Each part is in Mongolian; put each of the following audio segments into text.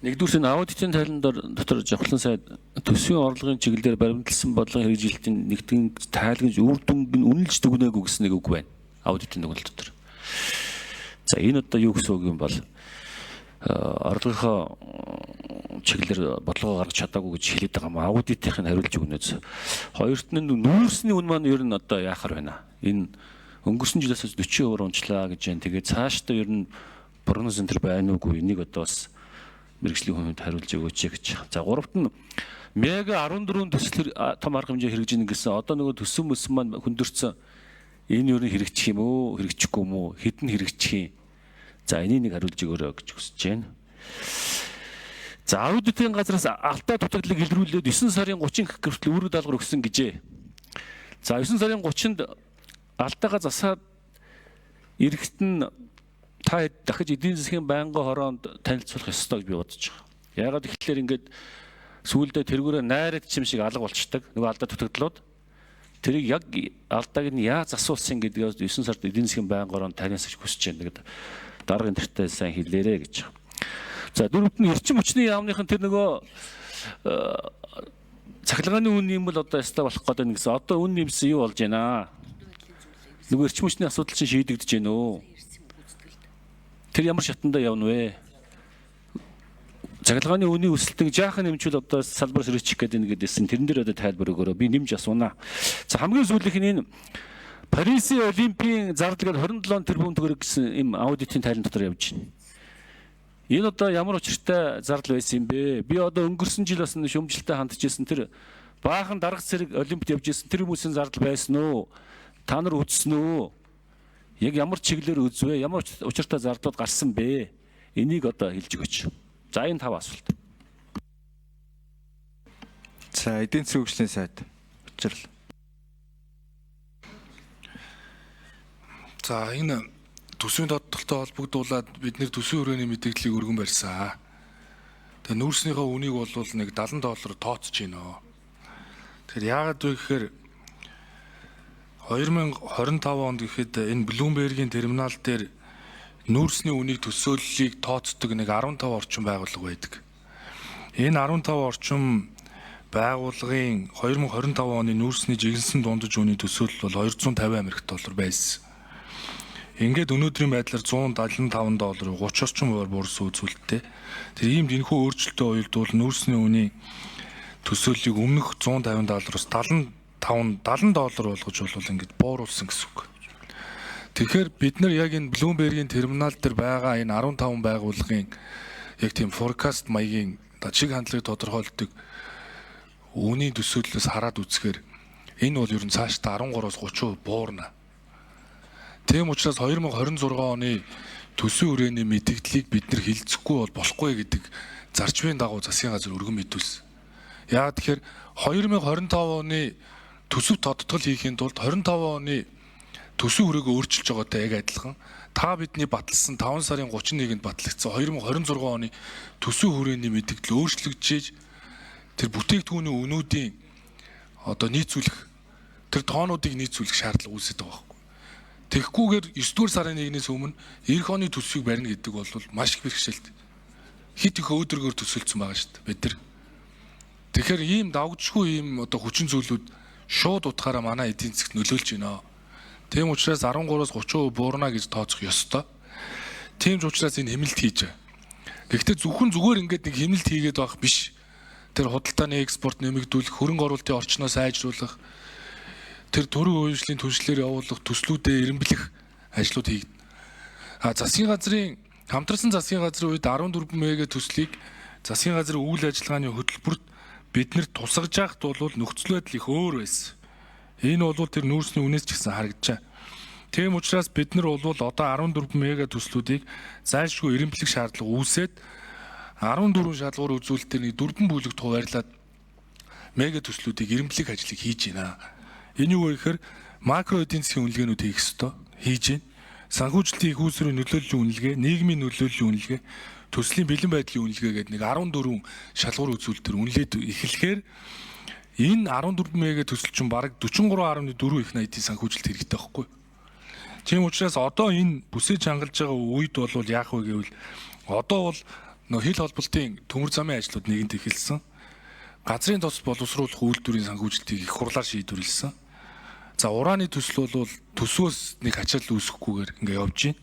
Нэгдүгээр нь аудитын тайлан дотор жавхлан сайд төсвийн орлогын чиглэлээр баримтлсан бодлогын хэрэгжилтийн нэгтгэн тайлгнаж үр дүнг нь үнэлж дүгнээг гэсэн нэг үг байна. Аудитын дүгнэлт дотор. За энэ одоо юу гэсэн үг юм бол орлогынхоо чиглэлээр бодлого гаргаж чадаагүй гэж хэлээд байгаа юм. Аудитын хариулж өгнөөс. Хоёрт нь нүүрсний үн маань ер нь одоо яахаар байна. Энэ өнгөрсөн жилээс 40% унчлаа гэж байна. Тэгээд цаашдаа ер нь прогноз энэ төр байна уугүй энийг одоо бас мэргэжлийн хүмүүст хариулж өгөөч гэж. За гуравт нь мега 14 төсөл том арга хэмжээ хэрэгжиж гэнэ гэсэн одоо нөгөө төсөв мөсөн маань хөндөрсөн энэ юу н хэрэгжих юм уу хэрэгжихгүй юм уу хэдэн хэрэгжих юм. За энийг нэг хариулж өгөөрэй гэж хүсэж байна. За аудитын газраас алдаа дутагдлыг илрүүлээд 9 сарын 30 хүртэл үүрэг даалгавар өгсөн гэжээ. За 9 сарын 30-нд алдаагаа засаад эрэхт нь та дахиж эдийн засгийн байнгын хороонд танилцуулах ёстой гэж би бодож байгаа. Яагаад гэвэл ингээд сүүлдээ тэргүүрээ найраад чим шиг алга болчдаг. Нөгөө алдаа дутагдлууд тэрийг яг алдааг нь яаж асуулсан гэдгээс 9 сард эдийн засгийн байнгын хороонд таниасаж хүсэж байна гэдэг дарга интернетээ сайн хэлээрэй гэж. За дөрөвт нь эрчим хүчний яамныхан тэр нөгөө цахилгааны үн юм бол одоо ястаа болох гэдэг нь гэсэн. Одоо үн нэмсэн юу болж байна? Нөгөө эрчим хүчний асуудал чинь шийдэгдэж байна уу? Тэр ямар шатанда явна вэ? Цахилгааны үнийг өсөлтөнд жаахан нэмжүүл одоо салбар сэргийчих гэдэг нэг гэдсэн. Тэрэн дээр одоо тайлбар өгөөрэй. Би нэмж асууна. За хамгийн сүүлийнх нь энэ Парисын Олимпийн зардал гээд 27 тэрбум төгрөг гэсэн юм аудитын тайлан дотор явж байна. Энэ одоо ямар учиртай зардал байсан юм бэ? Би одоо өнгөрсөн жил бас шөмжөлтэй хандж ирсэн тэр баахан дарга цэрэг Олимпиад явж ирсэн тэр хүмүүсийн зардал байсан уу? Та нар үзсэн үү? Яг ямар чиглэлээр үзвэ? Ямар учиртай зардлууд гарсан бэ? Энийг одоо хэлж өгөөч. За энэ 5 асуулт. За эдийн засгийн хөгжлийн сайд учрал. За энэ төсвийн тодтолтой холбогдуулаад бид нэр төсвийн хүрээний мэдээллийг өргөн барьсан. Тэгээ нүүрснийхээ үнийг бол нэг $70 тооцож байна. Тэгэхээр яагаад вэ гэхээр 2025 онд гэхэд энэ Bloomberg-ийн терминал дээр нүүрсний үнийг төсөөллийг тооцдог нэг 15 орчим байгууллага байдаг. Энэ 15 орчим байгууллагын 2025 оны нүүрсний жигэнсэн дундаж үний төсөөлөл бол $250 байсан. Ингээд өнөөдрийн байдлаар $175, 30 орчим хувиар буурсан үзүүлэлттэй. Тэр иймд энэхүү өөрчлөлтөд уялдвал нүүрсний үний төсөөллийг өмнөх $150-аас $70 болгож бол ингээд бууруулсан гэсэн үг. Тэгэхээр бид нар яг энэ Bloomberg-ийн терминал дээр байгаа энэ 15 байгууллагын яг тийм forecast маягийн чиг хандлагыг тодорхойлдог үүний төсөөллөөс хараад үзэхээр энэ бол ер нь цаашдаа 13-аас 30% буурна. Тийм учраас 2026 оны төсвийн хүрээний мэдээллийг бид нар хилцэхгүй бол болохгүй гэдэг зарчмын дагуу засгийн газар өргөн мэдүүлсэн. Яагаад тэгэхээр 2025 оны төсөв тодтгол хийхийн тулд 25 оны төсвийн хүрээгээ өөрчилж байгаатай яг адилхан та бидний баталсан 5 сарын 31-нд батлагдсан 2026 оны төсвийн хүрээний мэдээлэл өөрчлөгдөж тэр бүтээгдэхүүний үнүүдийн одоо нийцүүлэх тэр тоонуудыг нийцүүлэх шаардлага үүсэж байгаа байхгүй. Тэгэхгүйгээр 9 дугаар сарын 1-ээс өмнө эх оны төсвийг барина гэдэг бол маш их бэрхшээлтэй. Хит их өөдрөгөөр төсөөлсөн байгаа шүү дээ бид нар. Тэгэхээр ийм давгжгүй ийм одоо хүчин зүйлүүд шууд утгаараа манай эдийн засгт нөлөөлж байна. Тийм учраас 13-аас 30% буурна гэж тооцох ёстой. Тийм ч учраас энэ хэмнэлт хийж байгаа. Гэхдээ зөвхөн зүгээр ингээд нэг хэмнэлт хийгээд байх биш. Тэр худалдааны экспорт нэмэгдүүлэх, хөрөнгө оруулалтын орчноо сайжруулах, тэр төрийн үеийн түвшлэр явуулах, төслүүдэд эренблэх ажлууд хийгдэнэ. Засгийн газрын хамтарсан засгийн газрын үед 14 мега төслийг засгийн газрын үйл ажиллагааны хөтөлбөрт биднэрт тусгаж яахт бол нөхцөл байдал их өөр байсан. Энэ бол тэр нүүрсний үнээс ч гэсэн харагджаа. Тийм учраас бид нар бол одоо 14 мега төслүүдийг зайлшгүй эренблэх шаардлага үүсээд 14 шалгуур үзүүлэлтээр 4 бүлэгт хуваарлаад мега төслүүдийг эренблэх ажлыг хийж байна. Энэ юу вэ гэхээр макро эдийн засгийн үнэлгээнүүд хийх ёстой, хийж байна. Санхүүжилтийн их үүсвэрийн нөлөөллийн үнэлгээ, нийгмийн нөлөөллийн үнэлгээ, төслийн бэлэн байдлын үнэлгээ гэдэг нэг 14 шалгуур үзүүлэлтээр үнэлээд эхлэхээр энэ 14 мега төсөл чинь бараг 43.4 их найдын санхүүжилт хэрэгтэй байхгүй. Тийм учраас одоо энэ бүсээ чангалж байгаа үед бол яах вэ гэвэл одоо бол нөө хил холболтын төмөр замын ажлууд нэгэнт эхэлсэн. Газрын тос боловсруулах үйлдвэрийн санхүүжилтийг их хурлаар шийдвэрлсэн. За урааны төсөл бол төсвөөс нэг ачаал үүсэхгүйгээр ингээ явж байна.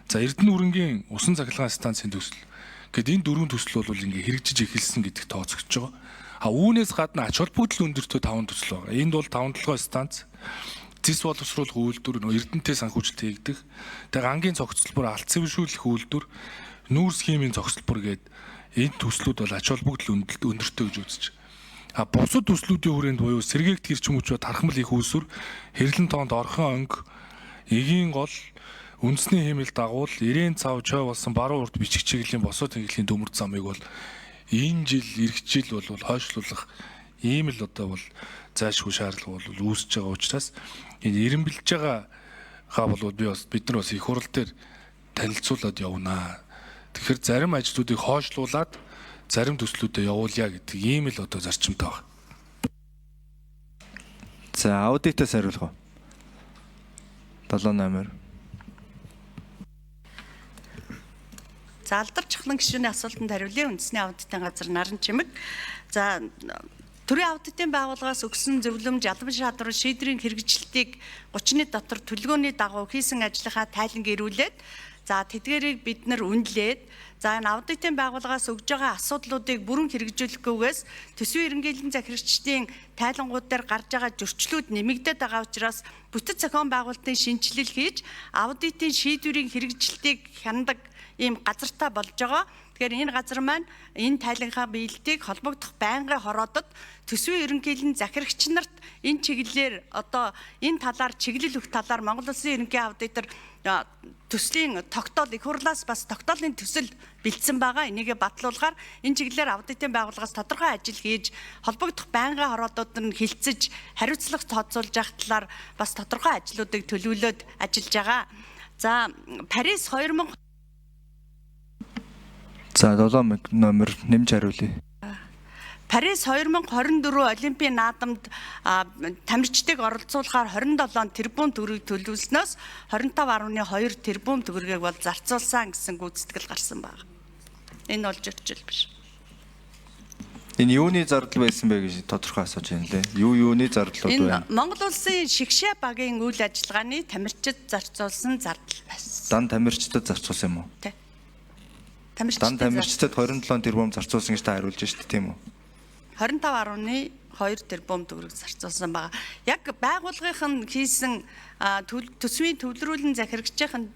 За Эрдэнэ үрэнгийн усан цахилгаан станцын төсөл. Гэт энэ дөрвөн төсөл бол ингээ хэрэгжиж эхэлсэн гэдэгт тооцогдож байгаа. А үүнээс гадна ач холбогдол өндөртөө 5 төсөл байгаа. Энд бол 5 толгой станц, зис боловсруулах үйлдвэр, Эрдэнэтэй санхүүжилт хийгдэх, тэгээ гангийн цогцлбор, алт цэвэршүүлэх үйлдвэр, нүүр схемийн цогцлбор гээд энэ төслүүд бол ач холбогдол өндөртөө гэж үзэж. А бусад төслүүдийн хүрээнд буюу сэргээгт хэрчм хүчөө тархмал их үүсвэр, хэрлэн тоонд орхон өнгө, эгийн гол, үндэсний хэмэл дагуул, ирээн цав чой болсон баруун урд бичиг чиглэлийн босоо тэнгислийн төмөр замыг бол энэ жил ирэх жил бол хойшлуулах ийм л одоо бол зайлшгүй шаардлага бол үүсэж байгаа учраас энэ эренбэлж байгаагаа бол би бас бид нар бас их хурал дээр танилцуулаад явнаа. Тэгэхээр зарим ажлуудыг хойшлуулад зарим төслүүдэд явуулъя гэдэг ийм л одоо зарчимтай байна. За аудитаас хариулах уу? 78. За алдар чахлан гишүүний асуултанд хариулъя. Үндэсний аудитын газар Наран Чимэг. За төрийн аудитын байгууллагаас өгсөн зөвлөмж албан шаардлага шийдвэрийн хэрэгжилтийг 30-ны дотор төлөвлөгөөний дагуу хийсэн ажлынхаа тайлан гэрүүлээд за тэдгээрийг бид нар үнэлээд за энэ аудитын байгууллагаас өгж байгаа асуудлуудыг бүрэн хэрэгжүүлэхгүйгээс төсвийн эренбэлийн захирагчдын тайлангууд дээр гарч байгаа зөрчлүүд нэмэгдээд байгаа учраас бүтэц зохион байгуулалтын шинжилэл хийж аудитын шийдвэрийн хэрэгжилтийг хяндаг ийм газартай болж байгаа. Тэгэхээр энэ газар маань энэ тайланхаа биелэлтийг холбогдох байнгын хороодод төсвийн ерөнхийлөн захирагч нарт энэ чиглэлээр одоо энэ талаар чиглэл өгөх талаар Монгол Улсын ерөнхий аудитор төслийн тогтоол их хурлаас бас тогтоолын төсөл бэлдсэн байгаа. Энийгээ батлуулахаар энэ чиглэлээр аудитын байгууллагаас тодорхой ажил хийж холбогдох байнгын хороодууд нь хилцэж хариуцлага тооцоолж явах талаар бас тодорхой ажлуудыг төлөвлөд ажиллаж байгаа. За Парис 2000 За 7 номер нэмж хариулъя. Парис 2024 Олимпийн наадамд тамирчдыг оролцуулахаар 27 тэрбум төгрөгийг төлөвлөснөөс 25.2 тэрбум төгрөгийг бол зарцуулсан гэсэн гүйцэтгэл гарсан байна. Энэ бол зөрчил биш. Энэ юуны зардал байсан бэ гэж тодорхой асууж байна лээ. Юуны зардлууд байна? Энэ Монгол Улсын шигшээ багийн үйл ажиллагааны тамирчид зарцуулсан зардал байсан. Дан тамирчдад зарцуулсан юм уу? Тий. Дан тамирчдад 27 тэрбум зарцуулсан гэж та хариулж штэ тийм үү? 25.2 тэрбум төгрөг зарцуулсан байгаа. Яг байгууллагын хийсэн төсвийн төвлөрүүлэн захирагчийн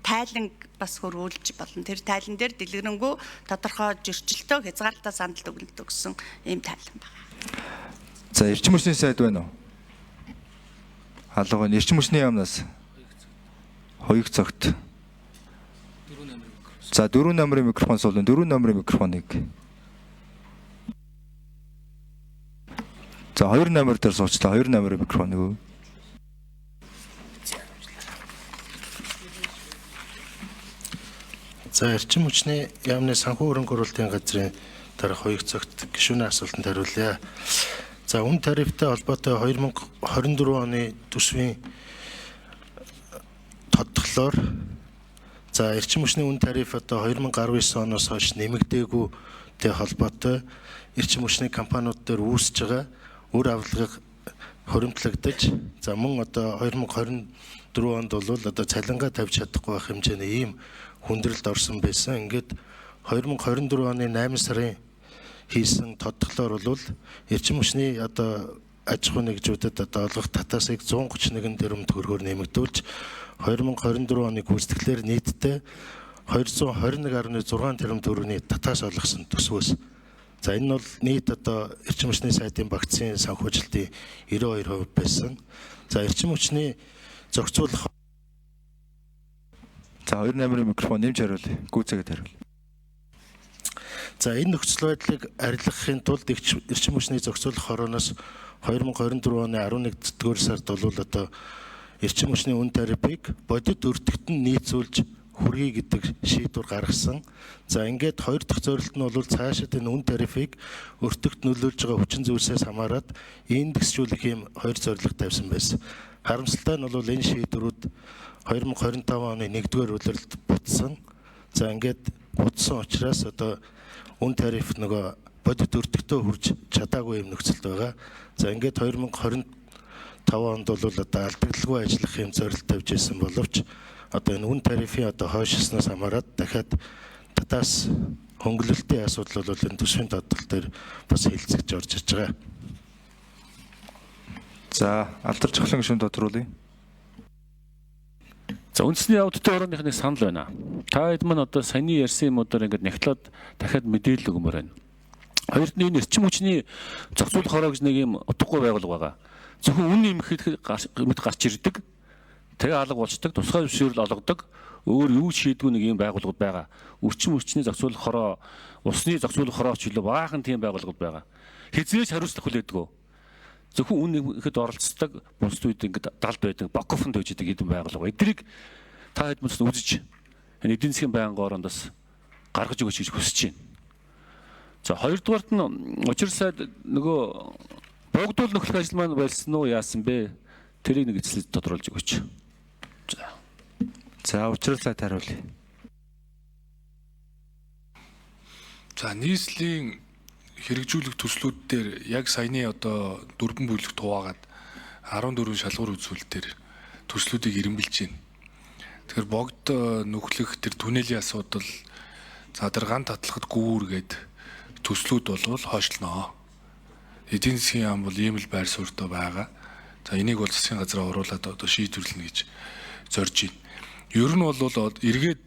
тайлан бас хөрвүүлж болно. Тэр тайлан дээр дэлгэрэнгүй тодорхой зөрчилтөө хязгаарлалтаа сандалт өгнөлт өгсөн ийм тайлан байна. За эрчим хүчний сайд байна уу? Халууг нь эрчим хүчний яамнаас хоёуг цогт. За 4 номерын микрофон суулна. 4 номерын микрофоныг. За 2 номер дээр суучлаа. 2 номерын микрофоныг өг. За эрчим хүчний яамны санхүү хөрөнгө оруулалтын газрын дараах хоёуг цагт гишүүний асуултанд хариулъя. За үн тарифтай холбоотой 2024 оны төсвийн тодглоор за эрчим хүчний үн тариф одоо 2019 оноос хойш нэмэгдээгүй холбоотой эрчим хүчний компаниуд дээр үүсэж байгаа үр авилгыг хоримтлагдаж за мөн одоо 2024 онд бол одоо цалингаа тавьж чадахгүй байх хэмжээний ийм хүндрэлд орсон байсан. Ингээд 2024 оны 8 сарын хийсэн тодглоор бол эрчим хүчний одоо аж ахуй нэгжүүдэд одоо олгох татаасыг 131 тэрбум төгрөгөөр нэмэгдүүлж 2024 оны гүйцэтгэлээр нийтдээ 221.6 тэрбум төгрөгийн татаас олгосон төсвөөс. За энэ бол нийт одоо эрчим хүчний сайдын багцын санхүүжилтийн 92% байсан. За эрчим хүчний зохицуулах. За 2 номерын микрофон нэмж хариулъя. Гүйцэтгэд хариулъя. За энэ нөхцөл байдлыг арилгахын тулд эрчим хүчний зохицуулах хорооноос 2024 оны 11-р сард бол одоо эрчим хүчний үн тарифыг бодит өртөгт нь нийцүүлж хүргэе гэдэг шийдвэр гаргасан. За ингээд хоёр дахь зорилт нь бол цаашид энэ үн тарифыг өртөгт нөлөөлж байгаа хүчин зүйлсээс хамаарат индексжүүлэх юм хоёр зорилго тавьсан байсан. Харамсалтай нь бол энэ шийдвэрүүд 2025 оны 1-р улиралд буцсан. За ингээд будсан учраас одоо үн тариф нөгөө бодит өртөгтөө хүрч чадаагүй юм нөхцөлд байгаа. За ингээд 2025 онд бол одоо алдагдлгүй ажиллах юм зорилт тавьж ирсэн боловч одоо энэ үн тарифын одоо хойшилснаас хамаарат дахиад татаас хөнгөлөлтийн асуудал бол энэ төсвийн даатгал дээр бас хилцэж орж ирж байгаа. За алдарч ахлан гишүүн тодруулъя. За үндэсний аудитын орооных нэг санал байна. Та хэд маань одоо саяны ярьсан юмудаар ингээд нягтлаад дахиад мэдээлэл өгмөр байна. Хоёрт нь энэ эрчим хүчний зохицуулах хороо гэж нэг юм утгагүй байгууллага байгаа. Зөвхөн үн нэмэхэд мэд гарч ирдэг. Тэгээ алга болчдөг, тусгай зөвшөөрөл олгодог. Өөр юу шийдгүй нэг юм байгууллагууд байгаа. Эрчим хүчний зохицуулах хороо, усны зохицуулах хорооч илүү баахан тийм байгууллагууд байгаа. Хизээж хариуцлах хүлээдэг. Зөвхөн үн нэмэхэд оролцдог, бусд үед ингээд далд байдаг, бокофонд байж байгаа хэдэн байгууллага. Эдрийг та хэд мөн үзэж энэ эдийн засгийн байнгын орондоос гаргаж өгөөч гэж хүсэж байна. За хоёрдугаарт нь учир сайд нөгөө богдуул нөхлөх ажил маань болсон уу яасан бэ? Тэрийг нэг эцэслэл тодруулж өгөөч. За учир сайд хариулъя. За нийслэлийн хэрэгжүүлэх төслүүд дээр яг саяны одоо 4 бүлэг хуваагаад 14 шалгуур үзүүлэлт дээр төслүүдийг ирэмбэлж байна. Тэгэхээр богд нөхлөх тэр түнэлийн асуудал задаргаан татлахад гүүр гээд төслүүд болвол хойшлноо. Эдийн засгийн яам бол ийм л байр суурьтай байгаа. За энийг бол засгийн газраа оруулаад одоо шийдвэрлэнэ гэж зорж байна. Ер нь бол эргээд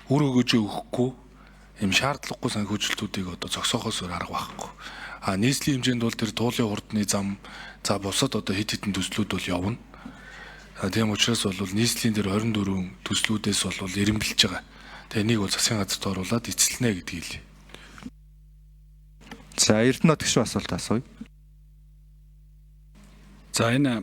үр өгөөжөө өгөхгүй юм шаардлагагүй санхүүжилтүүдийг одоо зогсоохоос өөр арга байхгүй. А нийслэлийн хэмжээнд бол тэр туулын хурдны зам за бусад одоо хэд хэдэн төслүүд бол явна. Тийм учраас бол нийслэлийн дээр 24 төслүүдээс бол ирэмбэлж байгаа. Тэгээ энийг бол засгийн газарт оруулаад эцэлнэ гэдгийг л. За Эрдэнэт гишүүн асуулт асууя. За энэ